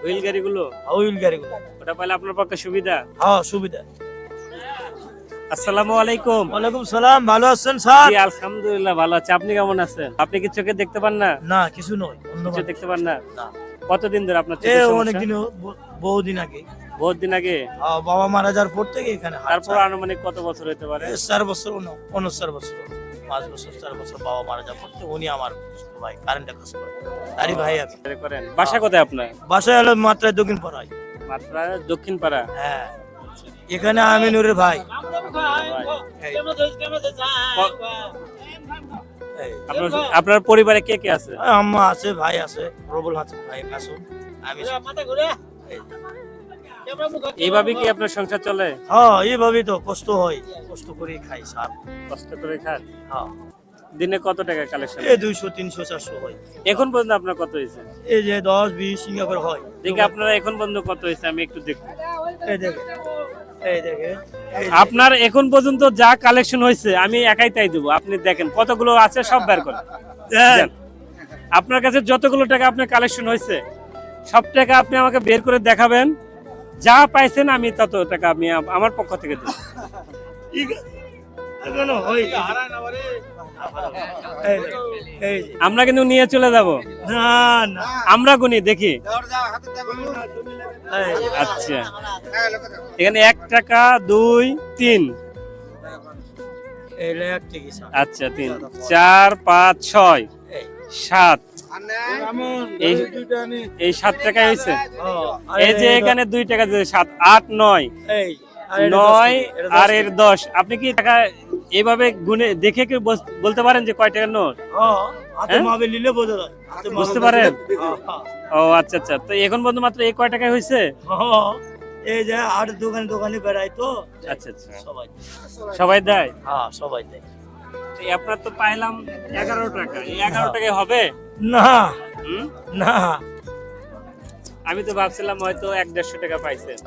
Wheel গাড়িগুলো wheel গাড়িগুলো ওটা পাইলে আপনার পক্ষে সুবিধা। সুবিধা। আসসালামু আলাইকুম। ওয়ালাইকুম সালাম, ভালো আছেন স্যার? জি আলহামদুলিল্লাহ ভালো আছি। আপনি কেমন আছেন? আপনি কি চোখে দেখতে পান না? না, কিছু নয়, অন্য কিছু মানুষ। দেখতে পান না? না। কতদিন ধরে আপনার চোখের সমস্যা? অনেকদিন, বহুদিন আগে। বহুত দিন আগে। বাবা মারা যাওয়ার পর থেকে এখানে তারপর আনুমানিক কত বছর হতে পারে? 4 বছর, 4 বছর, 5 বছর, 4 বছর বাবা মারা যাওয়ার পর থেকে উনি আমার ছোট ভাই, কারেন্টে কাজ করে। তারই ভাই আমি। করেন। বাসা কোথায় আপনার? বাসায় হলো মাত্রায় দক্ষিণ পাড়ায়। মাত্রা দক্ষিণ পাড়া। হ্যাঁ, এখানে আমিনুরের ভাই। এই। এই। আপনার পরিবারে কে কে আছে? আম্মা আছে, ভাই আছে, রবুল হাসান ভাই, মাসুম, আমি। এইভাবে কি আপনার সংসার চলে? এইভাবেই তো কষ্ট হয়, কষ্ট করে খাই স্যার। কষ্ট করে খান? হ্যাঁ। দিনে কত টাকা কালেকশন? 200, 300, 400 হয়। এখন পর্যন্ত আপনার কত হয়েছে? এই যে 10, 20 সিঙ্গা করে হয়। দেখি আপনারা এখন পর্যন্ত কত হয়েছে আমি একটু দেখব। এই দেখে, এই দেখে, আপনার এখন পর্যন্ত যা কালেকশন হয়েছে আমি একাই তাই দেবো। আপনি দেখেন কতগুলো আছে সব বের করেন। দেন। আপনার কাছে যতগুলো টাকা আপনার কালেকশন হয়েছে সব টাকা আপনি আমাকে বের করে দেখাবেন। যা পাইছেন আমি তত টাকা আমি আমার পক্ষ থেকে দেব। এখনো হয়। এই যে। আমরা কিন্তু নিয়ে চলে যাব না না, আমরা গুনি দেখি। এই। আচ্ছা এখানে 1 টাকা 2 3 এই লেয়ার ঠিক আছে। আচ্ছা 3 4 5 6 এই। 7 এই 7 টাকা হয়েছে। এই যে এখানে 2 টাকা দিয়ে 7 8 9 এই 9 আর এর 10। আপনি কি টাকা এইভাবে গুনে দেখে কি বলতে পারেন যে কয় টাকার নোট? হাতে মাপে নিলে বোঝা যায়। বুঝতে পারেন? ও আচ্ছা আচ্ছা। তো এখন পর্যন্ত মাত্র এই কয় টাকা হয়েছে? এই যে আর দোকানে দোকানে বেড়াই তো। আচ্ছা আচ্ছা সবাই সবাই দেয়? সবাই দেয়। এই আপনার তো পাইলাম 11 টাকা। এই 11 টাকায় হবে না হুম? না, আমি তো ভাবছিলাম হয়তো 1-150 টাকা পাইছেন।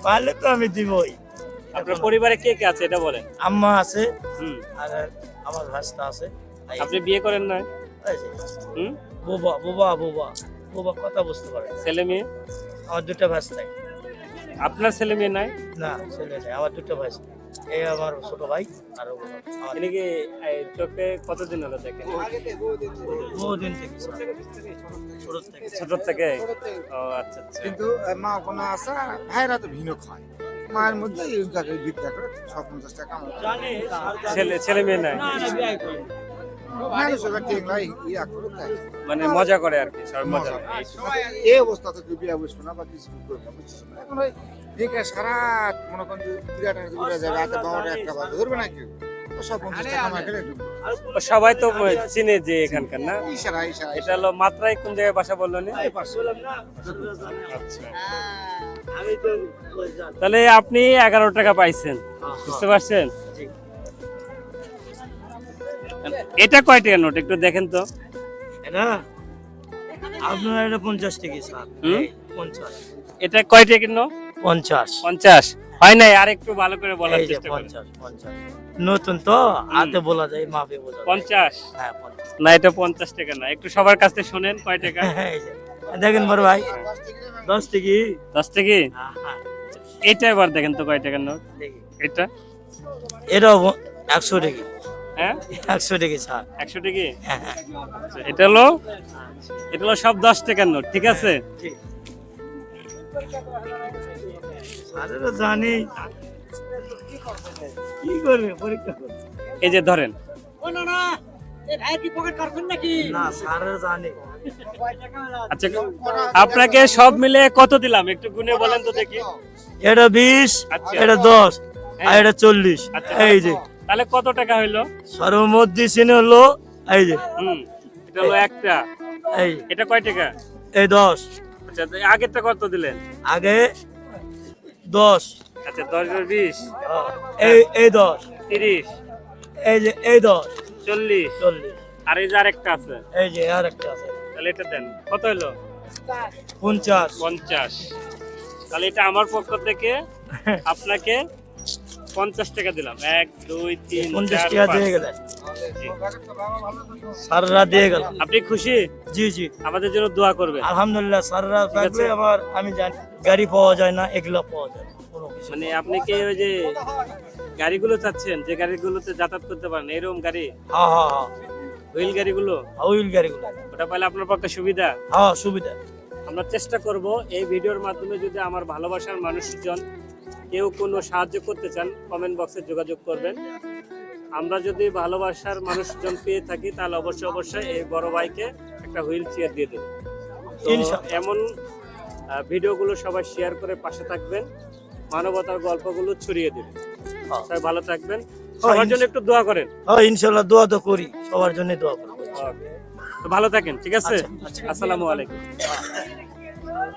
পারলে তো আমি দিবই। আপনার পরিবারে কে কে আছে এটা বলেন। আম্মা আছে, হুম। আর আমার ভাস্তা আছে। আপনি বিয়ে করেন না? এই যে, হুম। বোবা বোবা বোবা বোবা কথা বুঝতে পারে। ছেলে মেয়ে? আমার 2টা ভাস্তা। আপনার ছেলে মেয়ে নাই? না, ছেলে নেই, আমার 2টা ভাস্তা। এই আমার ছোট ভাই আর তিনি কি এই চোখে কতদিন হলো দেখেন? বহুদিন থেকে ছোট থেকে। ও আচ্ছা আচ্ছা। কিন্তু মা কোনো আসা ভাইরা তো ভিন্ন খায় মায়ের মধ্যে এই টাকা ভিক্ষা করে 50 টাকা ছেলে মেয়ে নাই? মানুষের টেংলাই ইয়া করে দেয়। মানে মজা করে আর কি, সব মজা করে। এই অবস্থা তো বিয়া বসবো না বা কিছু করবো না, বুঝছিস না? এখন ওই দেখে সারা মনে করেন যে 3 টাকা ঘুরে যাবে হাতে বাবাটা একটা বাজে ধরবে না কেউ তো সব 50 টাকা আমার গেলে সবাই তো চিনে যে এখানকার না। ইশারা ইশারা এটা হলো মাত্রায় কোন জায়গায় বাসা বললো নি? আচ্ছা। আমি তো তাহলে আপনি 11 টাকা পাইছেন, বুঝতে পারছেন? এটা কয় টাকার নোট একটু দেখেন তো। এটা আপনার এটা 50 টাকা স্যার। হুম? 50। এটা কয় টাকার নোট? 50। 50 হয় নাই, আর একটু ভালো করে বলার এই যে চেষ্টা করেন। 50 নতুন তো হাতে বলা যায়, মাপে বোঝা যায়। 50 হ্যাঁ 50। না, এটা 50 টাকা না, একটু সবার কাছ থেকে শুনেন কয় টাকা। এই যে, দেখেন বড় ভাই 10 টাকা। 10 টাকা। হ্যাঁ, এটা এবার দেখেন তো কয় টাকার নোট। দেখি। এটা এটাও 100 টাকা। হ্যাঁ 100 টাকা স্যার। 100 টাকা। হ্যাঁ হ্যাঁ, আচ্ছা, এটা হলো সব 10 টাকার নোট, ঠিক আছে? ঠিক। আরে তো জানি কি করবে, পরীক্ষা করবে। এই যে ধরেন। না স্যারের জানি। আচ্ছা আপনাকে সব মিলে কত দিলাম একটু গুনে বলেন তো দেখি। এটা 20, আচ্ছা। এটা 10, আর এটা 40। আচ্ছা। এই যে তাহলে কত টাকা হইলো? সর্বমোট দিছেন হলো এই যে এটা হলো একটা। এই এটা কয় টাকা? এই 10। আচ্ছা আগেরটা কত দিলেন? আগে 10। আচ্ছা 10 আর 20 এই 10, 30 এই যে এই 10, 40 40। আর এই যে আরেকটা আছে, এই যে আরেকটা আছে তাহলে এটা দেন। কত হলো? 50। 50। তাহলে এটা আমার পক্ষ থেকে আপনাকে 50 টাকা দিলাম। 1 2 3 50 4 টাকা 5। দিয়ে গেলেন। স্যাররা দিয়ে গেল। আপনি খুশি? জি জি, আমাদের জন্য দোয়া করবেন। আলহামদুলিল্লাহ, স্যাররা থাকলে আছে। আমার আমি জানি গাড়ি পাওয়া যায় না, এগুলো পাওয়া যায় না, কোনো কিছু মানে আপনি কি ওই যে গাড়িগুলো চাচ্ছেন যে গাড়িগুলোতে যাতায়াত করতে পারেন এরকম গাড়ি, হ্যাঁ হ্যাঁ হ্যাঁ, হুইল গাড়িগুলো, হুইল গাড়িগুলো, ওটা পাইলে আপনার পক্ষে সুবিধা। হ্যাঁ সুবিধা। আমরা চেষ্টা করব এই ভিডিওর মাধ্যমে যদি আমার ভালোবাসার মানুষজন কেউ কোনো সাহায্য করতে চান কমেন্ট বক্সে যোগাযোগ করবেন। আমরা যদি ভালোবাসার মানুষজন পেয়ে থাকি তাহলে অবশ্যই অবশ্যই এই বড় ভাইকে একটা হুইল চেয়ার দিয়ে দেব। তো ইনশাআল্লাহ। এমন ভিডিওগুলো সবাই শেয়ার করে পাশে থাকবেন, মানবতার গল্পগুলো ছড়িয়ে দেবেন। হ্যাঁ। সবাই ভালো থাকবেন, সবার জন্য একটু দোয়া করেন। হ্যাঁ ইনশাআল্লাহ, দোয়া তো করি, সবার জন্য দোয়া করি। তো ভালো থাকেন, ঠিক আছে? আচ্ছা। আসসালামু আলাইকুম।